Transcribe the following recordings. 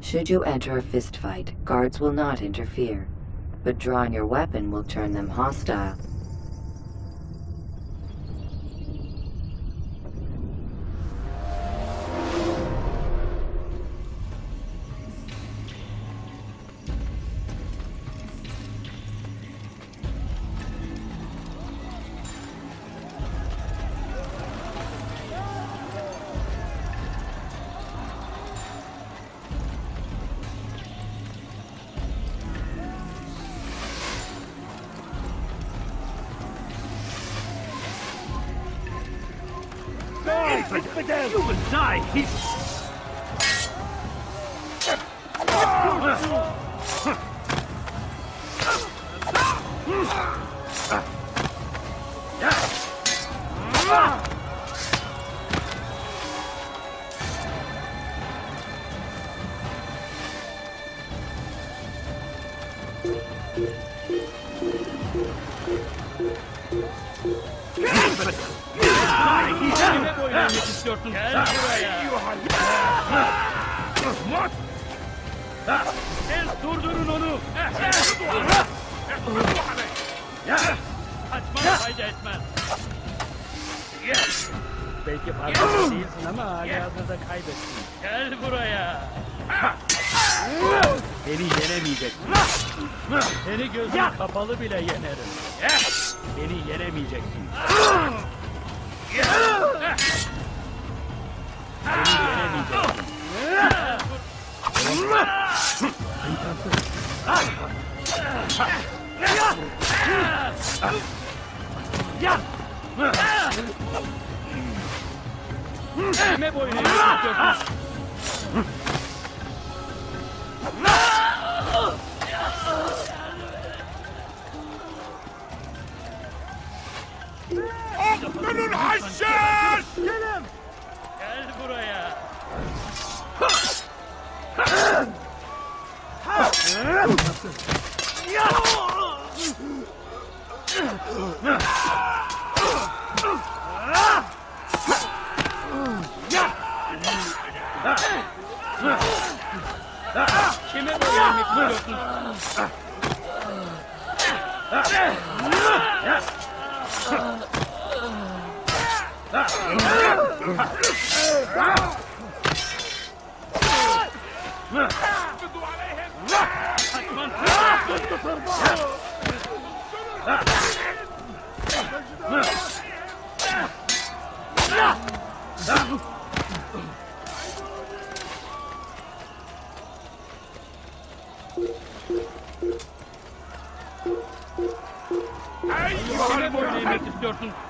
Should you enter a fistfight, guards will not interfere, but drawing your weapon will turn them hostile. You will die! Kime boylanmak istiyorsun? Gel buraya! Gel durdurun onu! Kaçmana fayda etmez! Belki farkında değilsin ama halihazırda kaybettin. Gel buraya! Beni yenemeyeceksin. Seni gözün kapalı bile yenerim. Beni yenemeyeceksin. Beni yenemeyeceksin. Kime boyun eğmek istiyorsun? Aklının haşhaş! Gelin! Gel buraya! Kime boyunmak istiyorsun? Kime boyun eğmek istiyorsun?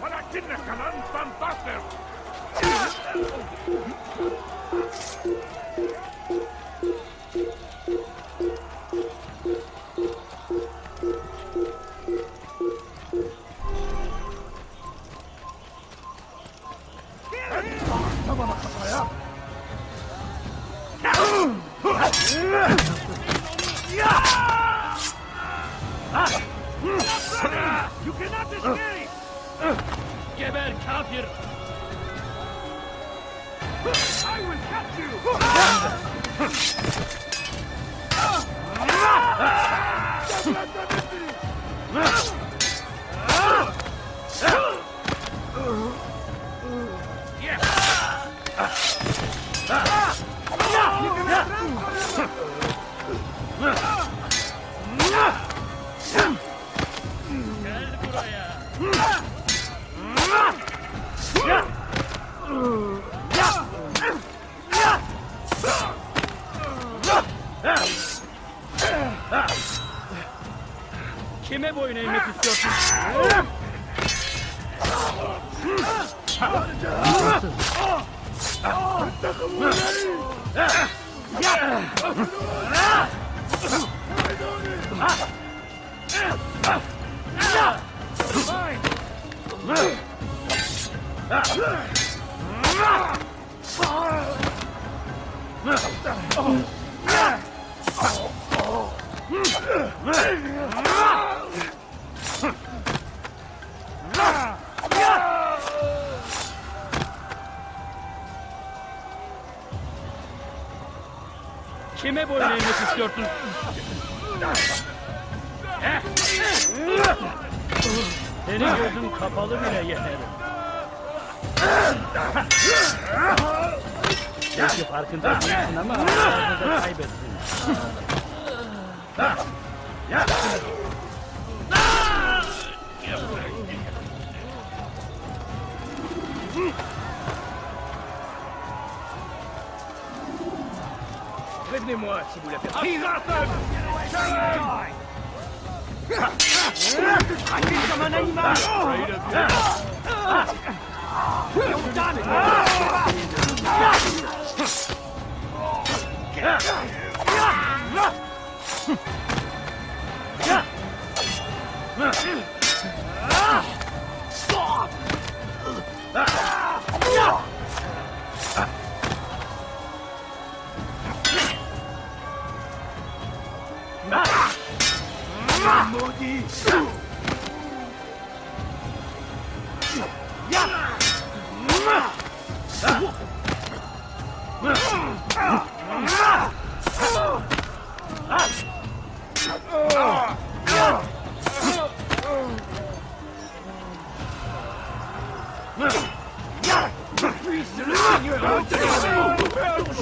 ولكنك لن تنتصر. You cannot escape! Geber kafir! I will catch you! Gel buraya! Kime boyun eğmek istiyorsun? Kime boyun eğmek istiyorsun? Senin gözün kapalı bile yeter. Belki farkında değilsin ama ağzını da kaybettin. Prévenez-moi si vous l'avez. Tranquille comme un animal. Maudit!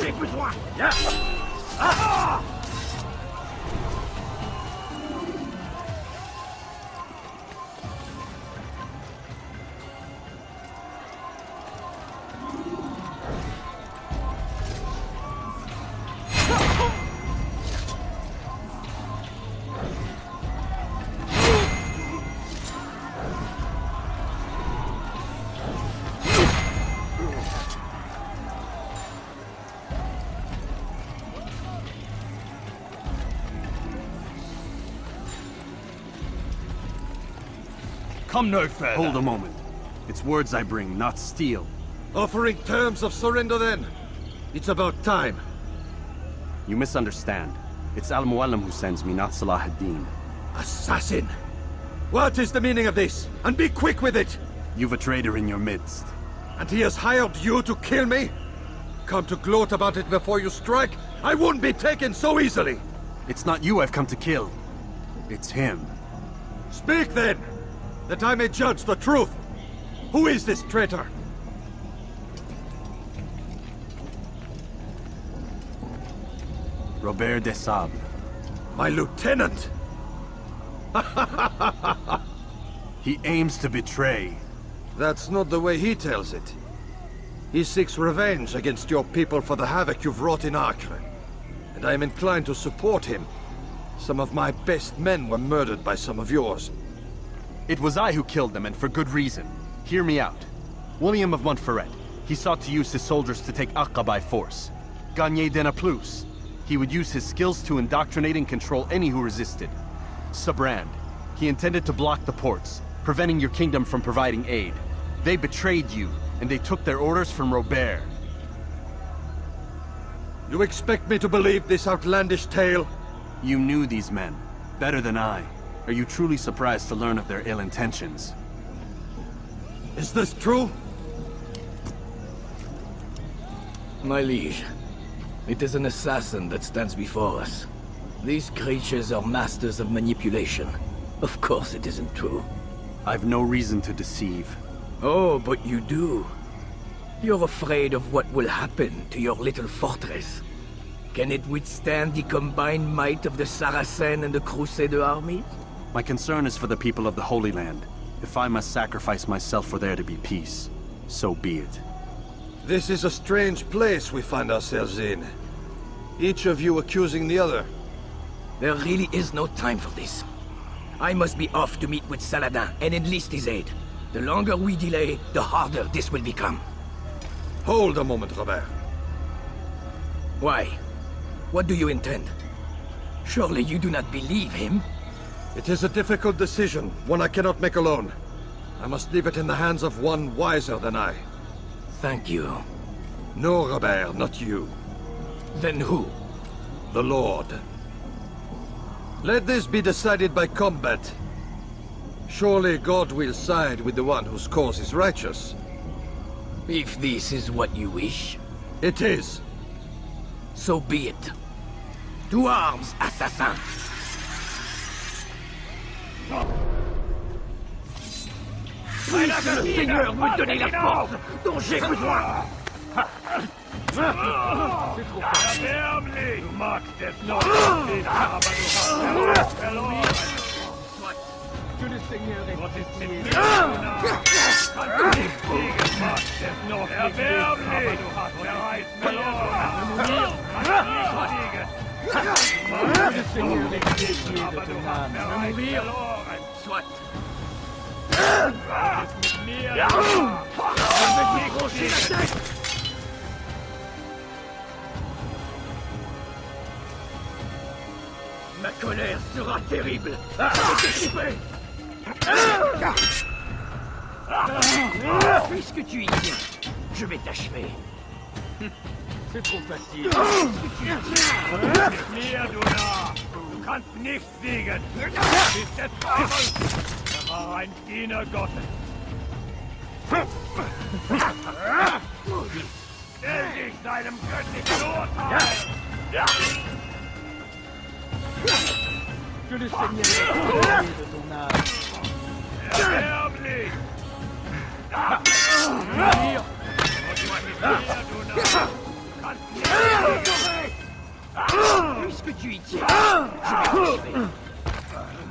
J'ai besoin! Come no further. Hold a moment. It's words I bring, not steel. Offering terms of surrender then. It's about time. You misunderstand. It's Al-Mualim who sends me, not Salah ad-Din. Assassin! What is the meaning of this? And be quick with it! You've a traitor in your midst. And he has hired you to kill me? Come to gloat about it before you strike? I won't be taken so easily! It's not you I've come to kill. It's him. Speak then! That I may judge the truth! Who is this traitor? Robert de Sable. My lieutenant! He aims to betray. That's not the way he tells it. He seeks revenge against your people for the havoc you've wrought in Acre. And I am inclined to support him. Some of my best men were murdered by some of yours. It was I who killed them, and for good reason. Hear me out. William of Montferrat. He sought to use his soldiers to take Acre by force. Gagné de Naplouse. He would use his skills to indoctrinate and control any who resisted. Sabrand. He intended to block the ports, preventing your kingdom from providing aid. They betrayed you, and they took their orders from Robert. You expect me to believe this outlandish tale? You knew these men, better than I. Are you truly surprised to learn of their ill intentions? Is this true? My liege, it is an assassin that stands before us. These creatures are masters of manipulation. Of course it isn't true. I've no reason to deceive. Oh, but you do. You're afraid of what will happen to your little fortress. Can it withstand the combined might of the Saracen and the Crusader armies? My concern is for the people of the Holy Land. If I must sacrifice myself for there to be peace, so be it. This is a strange place we find ourselves in. Each of you accusing the other. There really is no time for this. I must be off to meet with Saladin and enlist his aid. The longer we delay, the harder this will become. Hold a moment, Robert. Why? What do you intend? Surely you do not believe him? It is a difficult decision, one I cannot make alone. I must leave it in the hands of one wiser than I. Thank you. No, Robert, not you. Then who? The Lord. Let this be decided by combat. Surely God will side with the one whose cause is righteous. If this is what you wish, It is. so be it. To arms, assassin! Puisse le Seigneur me donner la force dont j'ai besoin! Erbärmlich! Du magst es noch nicht, aber du hast verloren! Que le Seigneur est Was ist mit mir? pitié. Kannst du nicht fliegen, magst es noch nicht, aber du hast bereits verloren! Kannst nicht fliegen! Que le Seigneur est pitié de Aber du ton hast âme. bereits verloren! Soit. Was ist mit mir? Du wirst nicht fliegen! Ma colère sera terrible! Puisque tu y tiens, je vais t'achever. C'est trop facile. Mit mir, du Narr! Du kannst nicht fliegen! Du bist des Teufels! Er war ein Diener Gottes! Stell dich deinem göttlichen Urteil! Que le Seigneur est pitié de ton âme. Erbärmlich! Mire, Du Narr! Du kannst nicht fliegen! Puisque tu y tiens, je vais t'achever. Du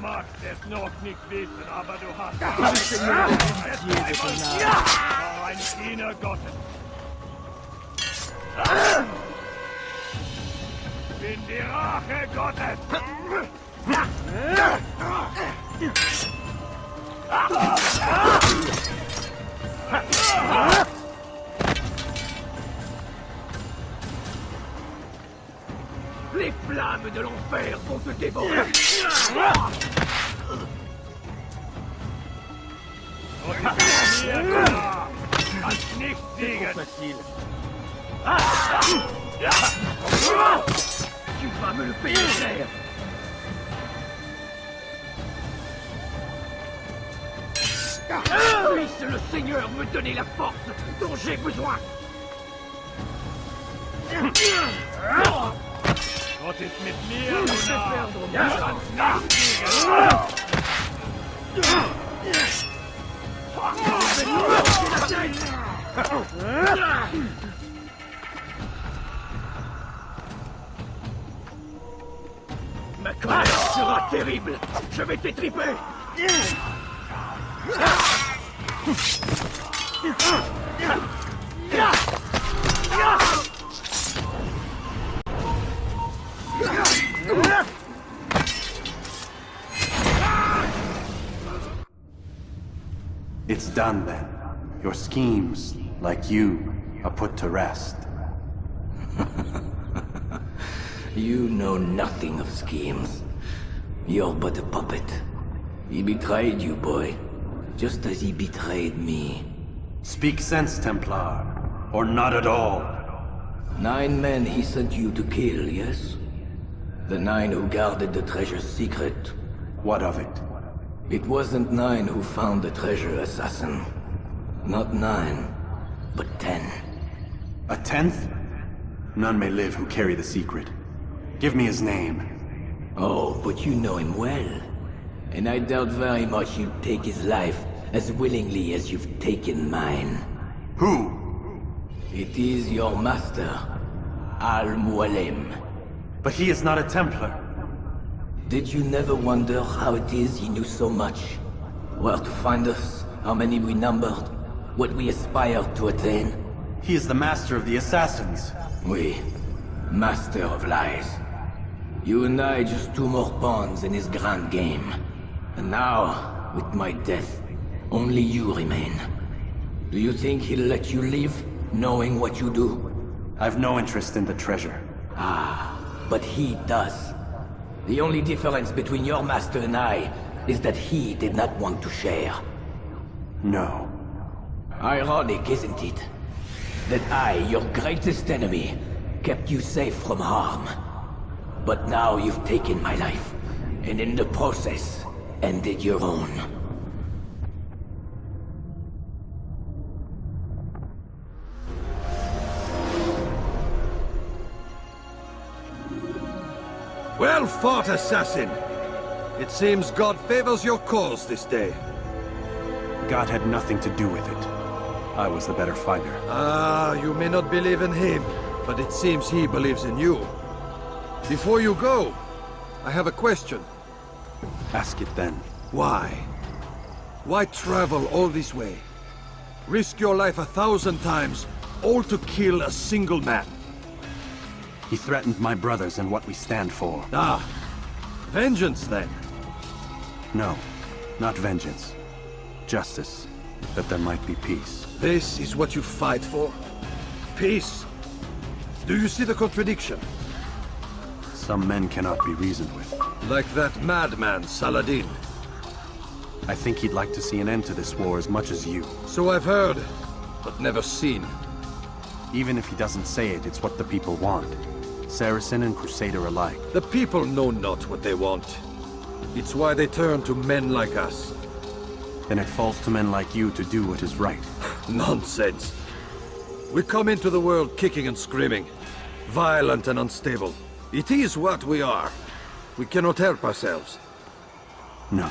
magst es noch nicht wissen, aber du hast que le Seigneur est pitié de ton âme. war ein Diener Gottes. Ich bin die Rache Gottes. Les flammes de l'enfer vont te dévorer. Mir, du Narr! Du kannst nicht Trop siegen. facile. Tu vas me le payer cher. Puisse le Seigneur me donner la force dont j'ai besoin. Gott ist mit mir, du Narr! Du kannst nicht siegen. Ma colère sera terrible. Je vais t'étriper. It's done then. Your schemes, like you, are put to rest. You know nothing of schemes. You're but a puppet. He betrayed you, boy. Just as he betrayed me. Speak sense, Templar. Or not at all. 9 men he sent you to kill, yes? The 9 who guarded the treasure's secret. What of it? It wasn't 9 who found the treasure, assassin. Not 9, but 10. A 10th? None may live who carry the secret. Give me his name. Oh, but you know him well. And I doubt very much you'd take his life as willingly as you've taken mine. Who? It is your master, Al-Mualim. But he is not a Templar. Did you never wonder how it is he knew so much? Where to find us, how many we numbered, what we aspired to attain? He is the master of the assassins. We, master of lies. You and I just 2 more pawns in his grand game. And now, with my death, Only you remain. Do you think he'll let you live, knowing what you do? I've no interest in the treasure. But he does. The only difference between your master and I is that he did not want to share. No. Ironic, isn't it? That I, your greatest enemy, kept you safe from harm. But now you've taken my life, and in the process, ended your own. Well fought, assassin! It seems God favors your cause this day. God had nothing to do with it. I was the better fighter. You may not believe in him, but it seems he believes in you. Before you go, I have a question. Ask it then. Why? Why travel all this way? Risk your life 1,000 times, all to kill a single man. He threatened my brothers and what we stand for. Vengeance then. No, not vengeance. Justice, that there might be peace. This is what you fight for? Peace? Do you see the contradiction? Some men cannot be reasoned with. Like that madman, Saladin. I think he'd like to see an end to this war as much as you. So I've heard, but never seen. Even if he doesn't say it, it's what the people want. Saracen and Crusader alike. The people know not what they want. It's why they turn to men like us. Then it falls to men like you to do what is right. Nonsense. We come into the world kicking and screaming. Violent and unstable. It is what we are. We cannot help ourselves. No.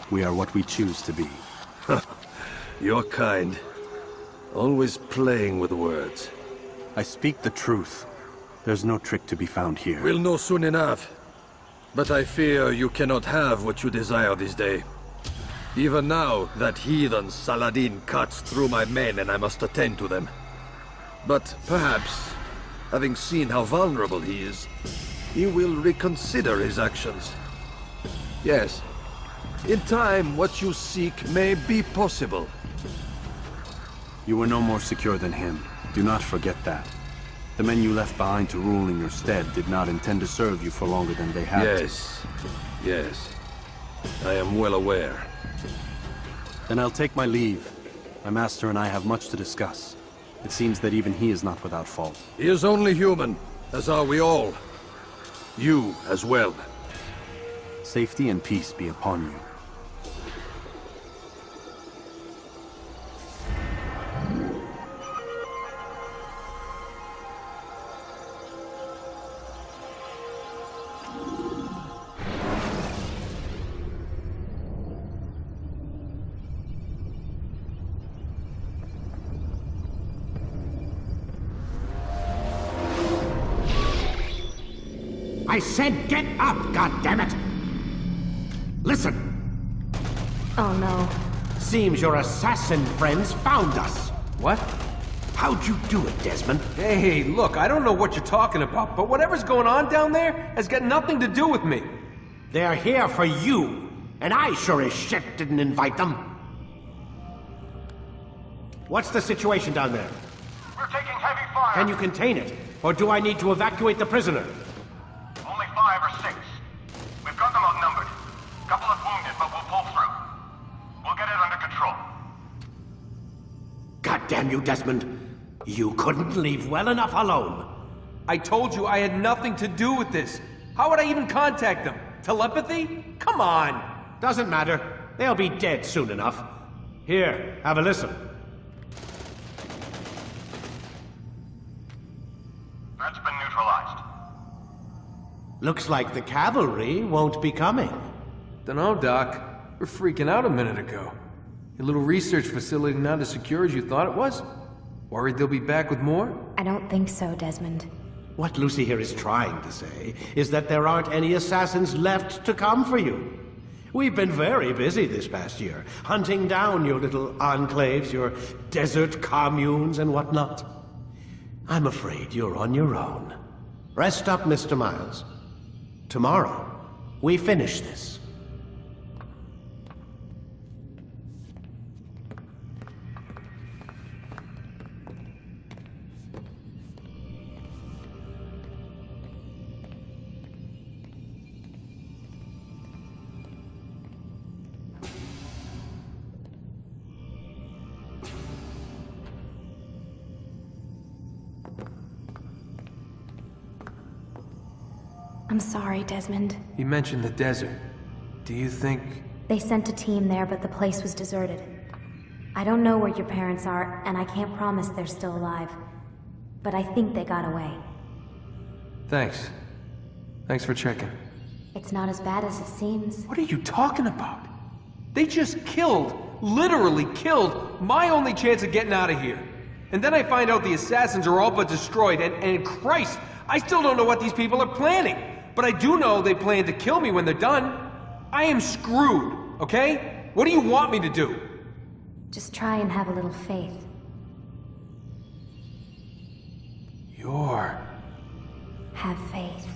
We are what we choose to be. You're kind. Always playing with words. I speak the truth. There's no trick to be found here. We'll know soon enough. But I fear you cannot have what you desire this day. Even now, that heathen Saladin cuts through my men and I must attend to them. But perhaps, having seen how vulnerable he is, he will reconsider his actions. Yes, in time what you seek may be possible. You were no more secure than him. Do not forget that. The men you left behind to rule in your stead did not intend to serve you for longer than they had to. Yes. I am well aware. Then I'll take my leave. My master and I have much to discuss. It seems that even he is not without fault. He is only human, as are we all. You as well. Safety and peace be upon you. I said get up, goddammit! Listen! Oh no. Seems your assassin friends found us. What? How'd you do it, Desmond? Hey, look, I don't know what you're talking about, but whatever's going on down there has got nothing to do with me. They're here for you, and I sure as shit didn't invite them. What's the situation down there? We're taking heavy fire. Can you contain it, or do I need to evacuate the prisoner? Only 5 or 6. We've got them outnumbered. Couple of wounded, but we'll pull through. We'll get it under control. God damn you, Desmond. You couldn't leave well enough alone. I told you I had nothing to do with this. How would I even contact them? Telepathy? Come on! Doesn't matter. They'll be dead soon enough. Here, have a listen. That's been neutralized. Looks like the cavalry won't be coming. Dunno, Doc. We're freaking out a minute ago. Your little research facility not as secure as you thought it was? Worried they'll be back with more? I don't think so, Desmond. What Lucy here is trying to say is that there aren't any assassins left to come for you. We've been very busy this past year, hunting down your little enclaves, your desert communes and whatnot. I'm afraid you're on your own. Rest up, Mr. Miles. Tomorrow, we finish this. I'm sorry, Desmond. You mentioned the desert. Do you think... They sent a team there, but the place was deserted. I don't know where your parents are, and I can't promise they're still alive. But I think they got away. Thanks. Thanks for checking. It's not as bad as it seems. What are you talking about? They just killed, literally killed, my only chance of getting out of here. And then I find out the assassins are all but destroyed, and Christ, I still don't know what these people are planning. But I do know they plan to kill me when they're done. I am screwed, okay? What do you want me to do? Just try and have a little faith. Have faith.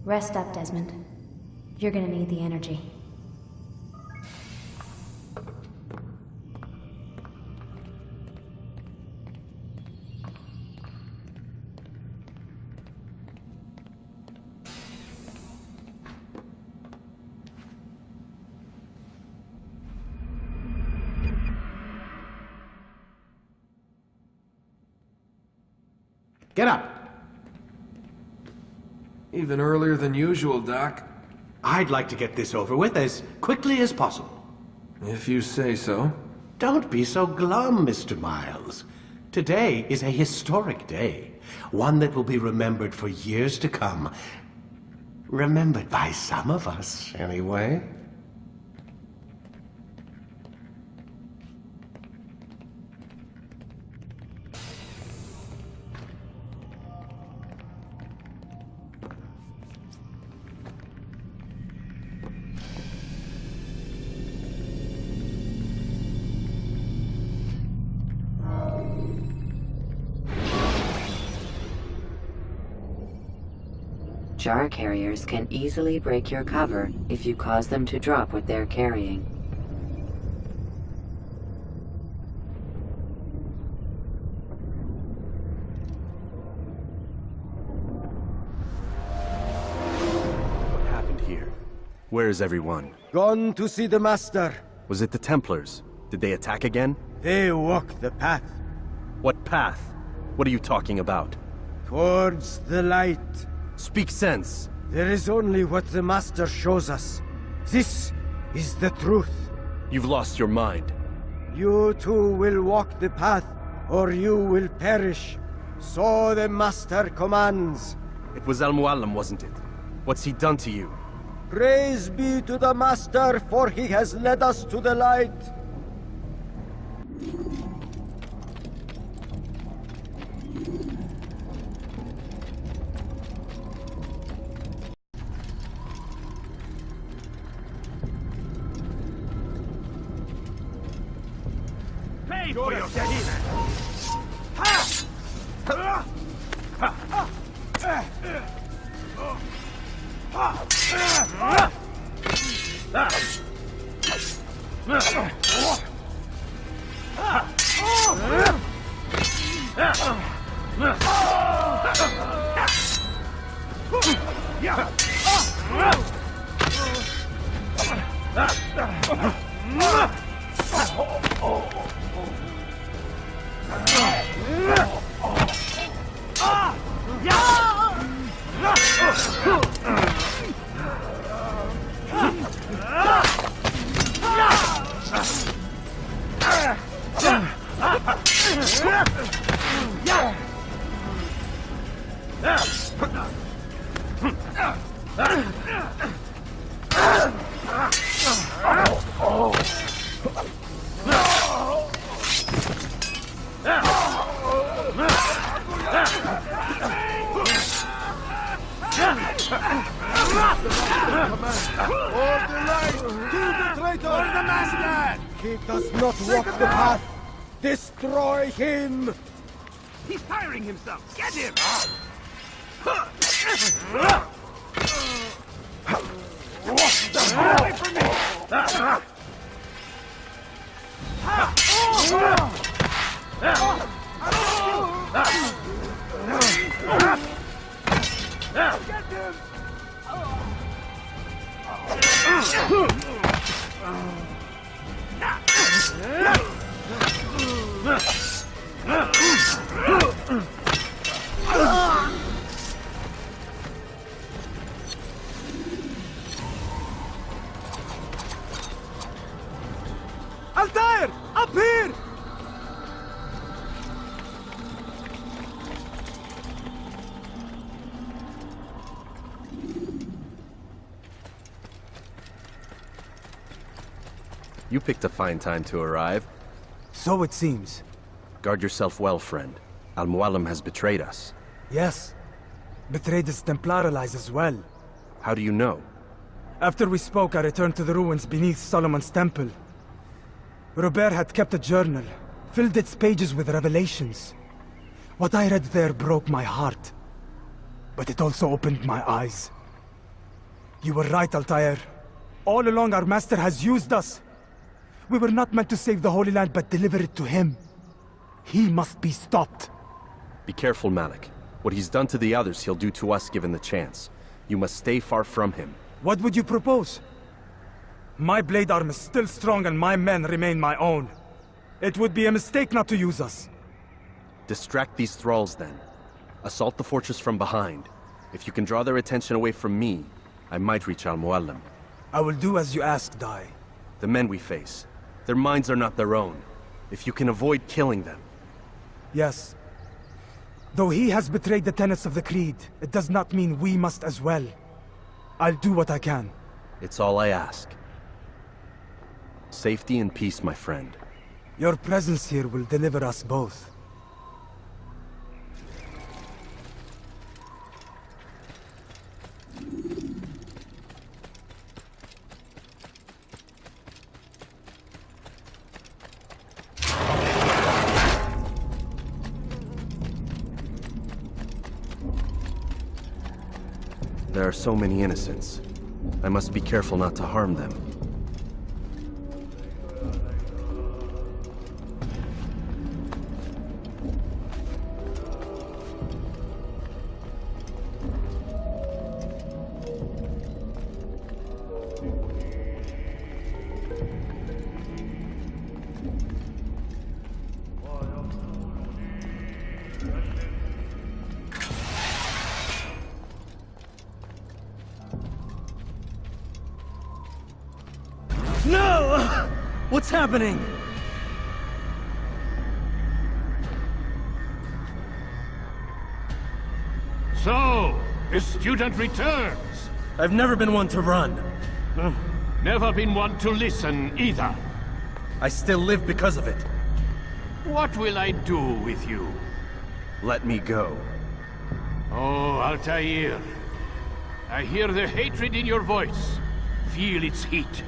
Rest up, Desmond. You're gonna need the energy. Get up! Even earlier than usual, Doc. I'd like to get this over with as quickly as possible. If you say so. Don't be so glum, Mr. Miles. Today is a historic day. One that will be remembered for years to come. Remembered by some of us, anyway. Jar carriers can easily break your cover if you cause them to drop what they're carrying. What happened here? Where is everyone? Gone to see the Master. Was it the Templars? Did they attack again? They walk the path What path? What are you talking about? towards the light. Speak sense. There is only what the Master shows us. This is the truth. You've lost your mind. You too will walk the path, or you will perish. So the Master commands. It was Al-Mualim, wasn't it? What's he done to you? Praise be to the Master, for he has led us to the light. Pay for your deed. He does not walk the path. Destroy him! He's tiring himself. Get him! Away from me! Get him! here! You picked a fine time to arrive. So it seems. Guard yourself well, friend. Al-Mualim has betrayed us. Yes. Betrayed his Templar allies as well. How do you know? After we spoke, I returned to the ruins beneath Solomon's temple. Robert had kept a journal, filled its pages with revelations. What I read there broke my heart. But it also opened my eyes. You were right, Altair. All along our master has used us. We were not meant to save the Holy Land, but deliver it to him. He must be stopped. Be careful, Malik. What he's done to the others, he'll do to us given the chance. You must stay far from him. What would you propose? My blade arm is still strong and my men remain my own. It would be a mistake not to use us. Distract these thralls, then. Assault the fortress from behind. If you can draw their attention away from me, I might reach Al-Mualim. I will do as you ask, Dai. The men we face, their minds are not their own. If you can avoid killing them. Yes. Though he has betrayed the tenets of the Creed, it does not mean we must as well. I'll do what I can. It's all I ask. Safety and peace, my friend. Your presence here will deliver us both. There are so many innocents. I must be careful not to harm them. No! What's happening? So, the student returns. I've never been one to run. Never been one to listen either. I still live because of it. What will I do with you? Let me go. Oh, Altair. I hear the hatred in your voice. Feel its heat.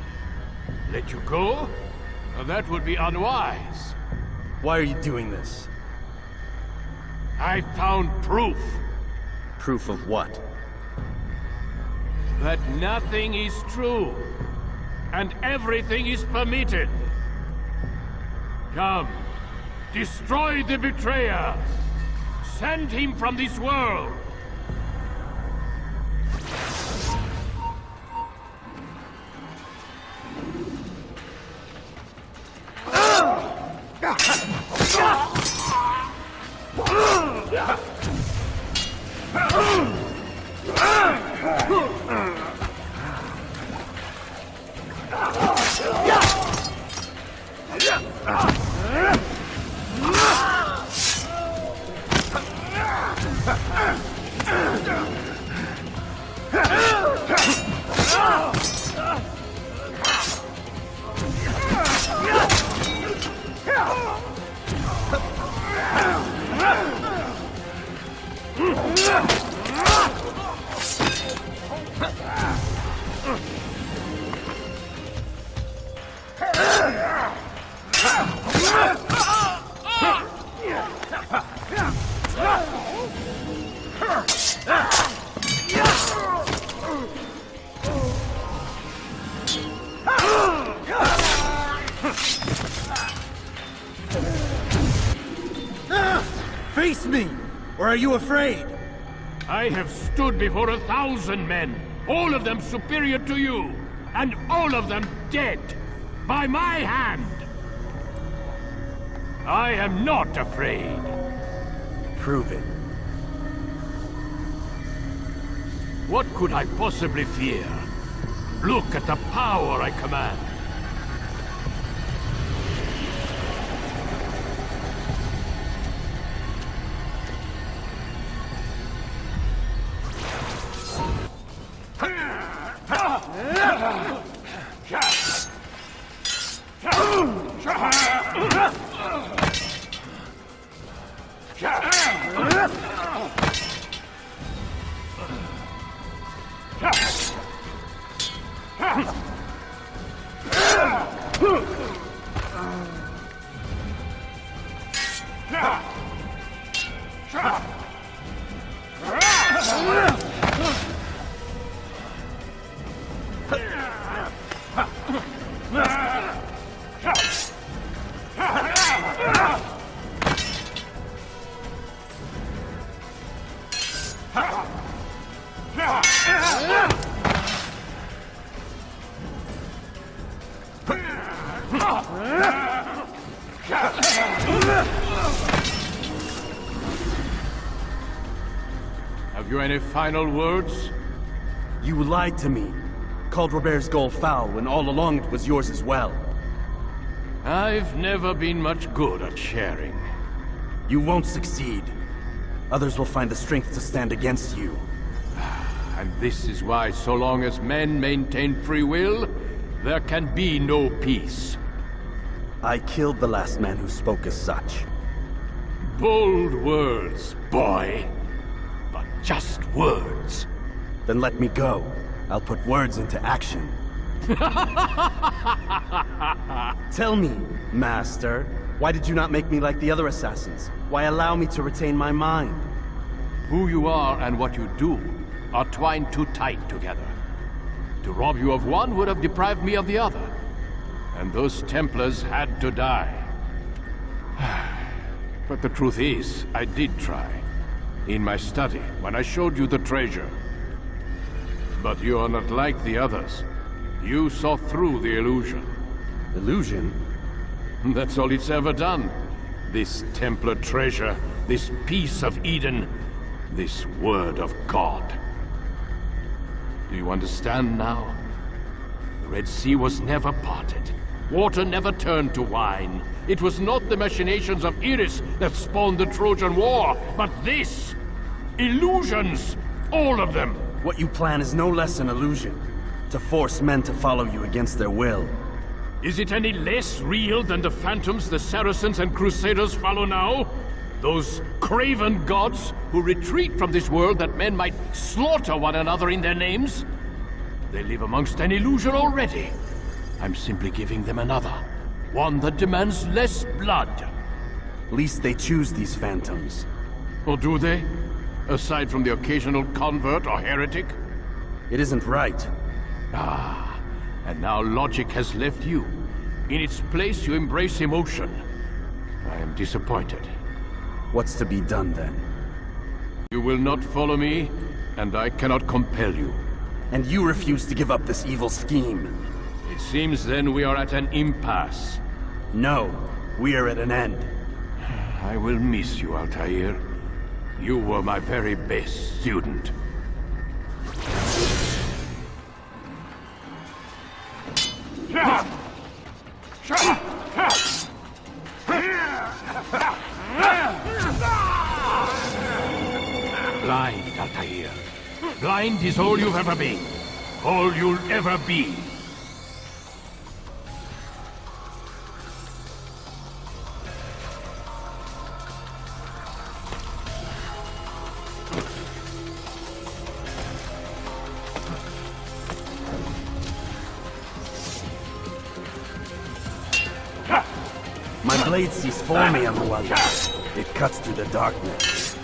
Let you go? That would be unwise. Why are you doing this? I found proof. Proof of what? That nothing is true. And everything is permitted. Come. Destroy the betrayer. Send him from this world. Face me! Or are you afraid? I have stood before 1,000 men, all of them superior to you, and all of them dead, by my hand. I am not afraid. Prove it. What could I possibly fear? Look at the power I command. Have you any final words? You lied to me. Called Robert's goal foul when all along it was yours as well. I've never been much good at sharing. You won't succeed. Others will find the strength to stand against you. And this is why, so long as men maintain free will, there can be no peace. I killed the last man who spoke as such. Bold words, boy. But just words. Then let me go. I'll put words into action. Tell me, Master, why did you not make me like the other assassins? Why allow me to retain my mind? Who you are and what you do are twined too tight together. To rob you of one would have deprived me of the other. And those Templars had to die. But the truth is, I did try. In my study, when I showed you the treasure. But you are not like the others. You saw through the illusion. Illusion? That's all it's ever done. This Templar treasure, this piece of Eden, this word of God. Do you understand now? The Red Sea was never parted. Water never turned to wine. It was not the machinations of Iris that spawned the Trojan War, but this! Illusions! All of them! What you plan is no less an illusion. To force men to follow you against their will. Is it any less real than the phantoms the Saracens and Crusaders follow now? Those craven gods who retreat from this world that men might slaughter one another in their names? They live amongst an illusion already. I'm simply giving them another. One that demands less blood. Least they choose these phantoms. Or do they? Aside from the occasional convert or heretic? It isn't right. Ah, and now logic has left you. In its place, you embrace emotion. I am disappointed. What's to be done then? You will not follow me, and I cannot compel you. And you refuse to give up this evil scheme. It seems then we are at an impasse. No, we are at an end. I will miss you, Altair. You were my very best student. Blind, Altair. Blind is all you've ever been. All you'll ever be. My blade sees for me, Amuala. It cuts through the darkness.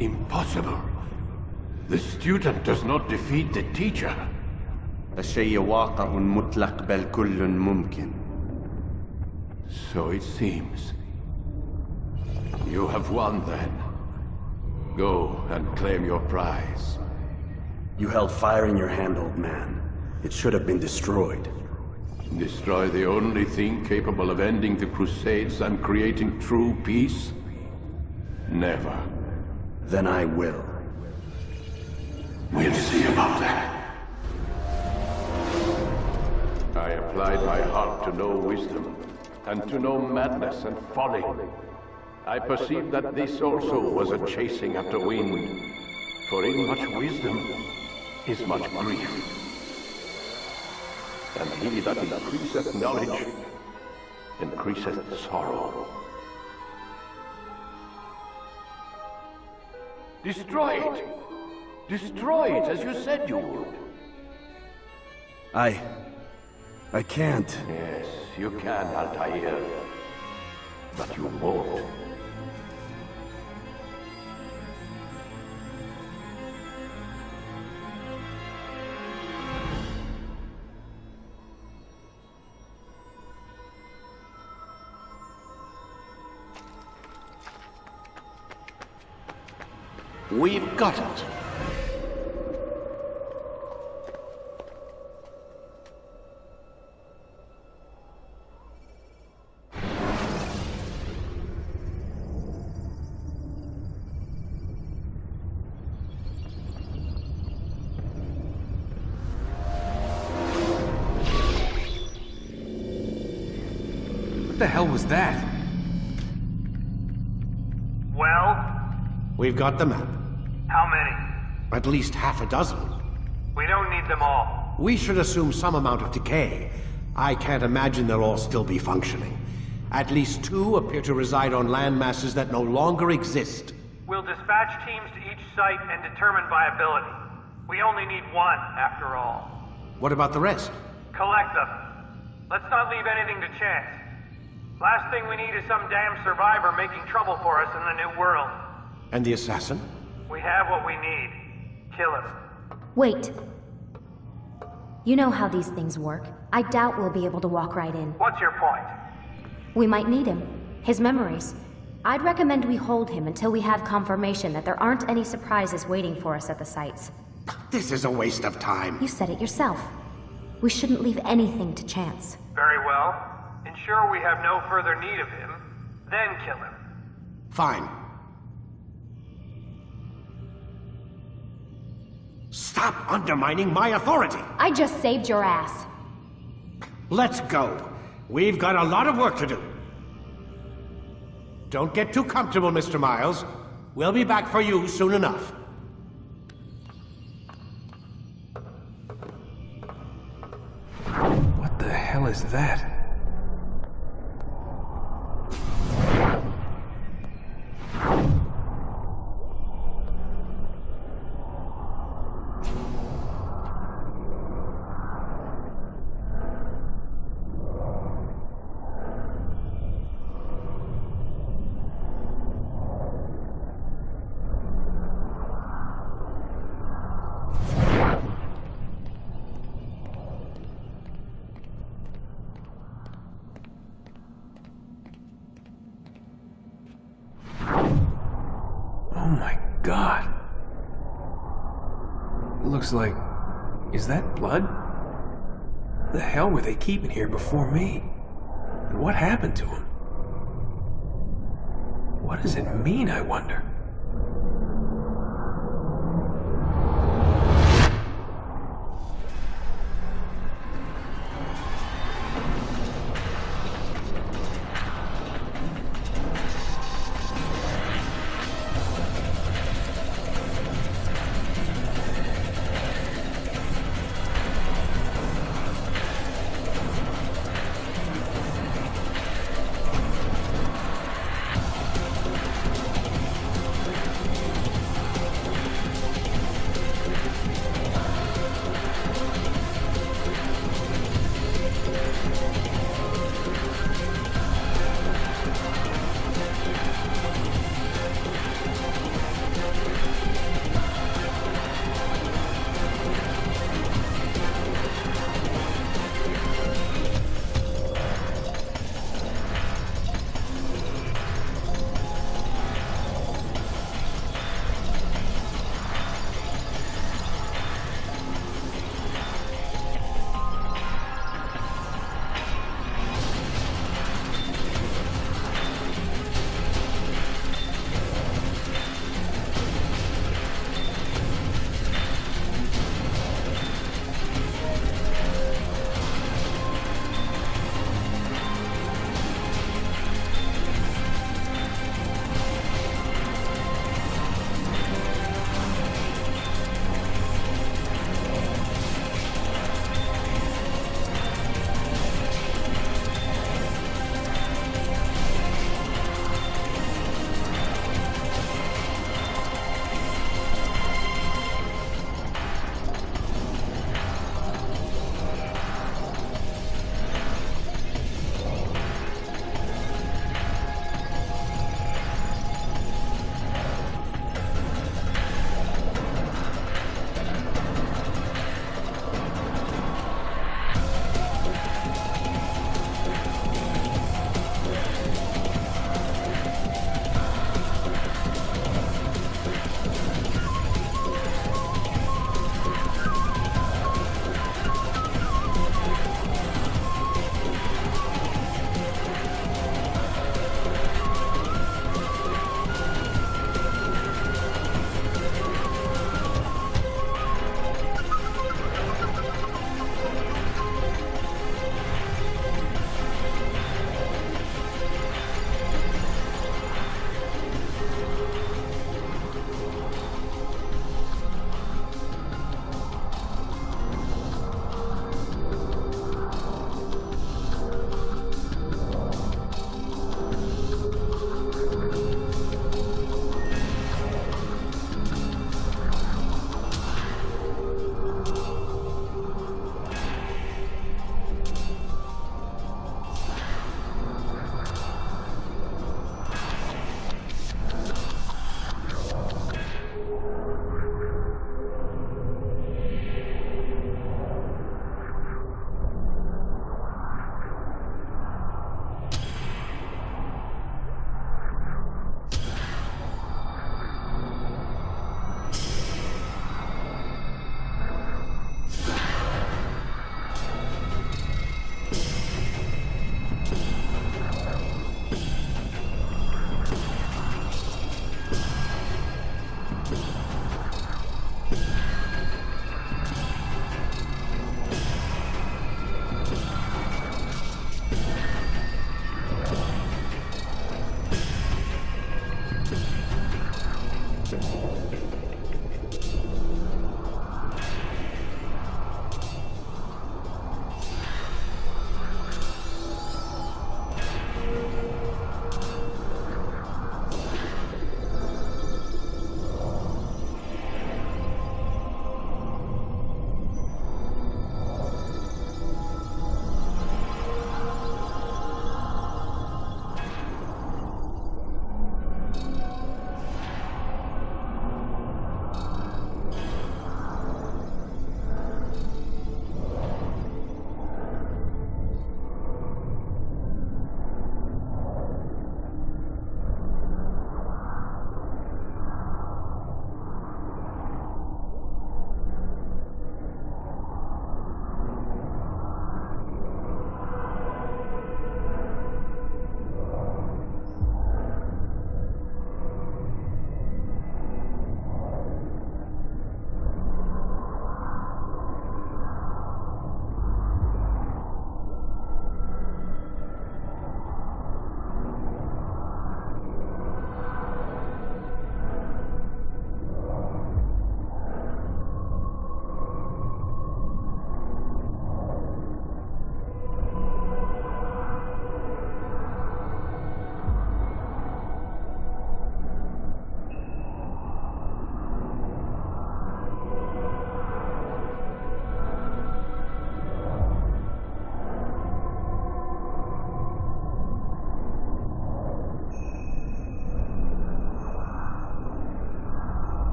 Impossible. The student does not defeat the teacher. الشيء واقع مطلق بل كل ممكن. So it seems. You have won then. Go and claim your prize. You held fire in your hand, old man. It should have been destroyed. Destroy the only thing capable of ending the Crusades and creating true peace? Never. Then I will. We'll see about that. I applied my heart to know wisdom, and to know madness and folly. I perceived that this also was a chasing after wind, for in much wisdom is much grief. And he that increaseth knowledge increaseth sorrow. Destroy it! Destroy it, as you said you would. I can't. Yes, you can, Altair. But you won't. We've got it. What the hell was that? Well? We've got the map. How many? At least half a dozen. We don't need them all. We should assume some amount of decay. I can't imagine they'll all still be functioning. At least 2 appear to reside on land masses that no longer exist. We'll dispatch teams to each site and determine viability. We only need 1, after all. What about the rest? Collect them. Let's not leave anything to chance. Last thing we need is some damn survivor making trouble for us in the New World. And the assassin? We have what we need. Kill him. Wait. You know how these things work. I doubt we'll be able to walk right in. What's your point? We might need him. His memories. I'd recommend we hold him until we have confirmation that there aren't any surprises waiting for us at the sites. This is a waste of time. You said it yourself. We shouldn't leave anything to chance. Very well. Ensure we have no further need of him, then kill him. Fine. Stop undermining my authority! I just saved your ass. Let's go. We've got a lot of work to do. Don't get too comfortable, Mr. Miles. We'll be back for you soon enough. What the hell is that? Oh my God. Looks like... Is that blood? The hell were they keeping here before me? And what happened to him? What does it mean, I wonder?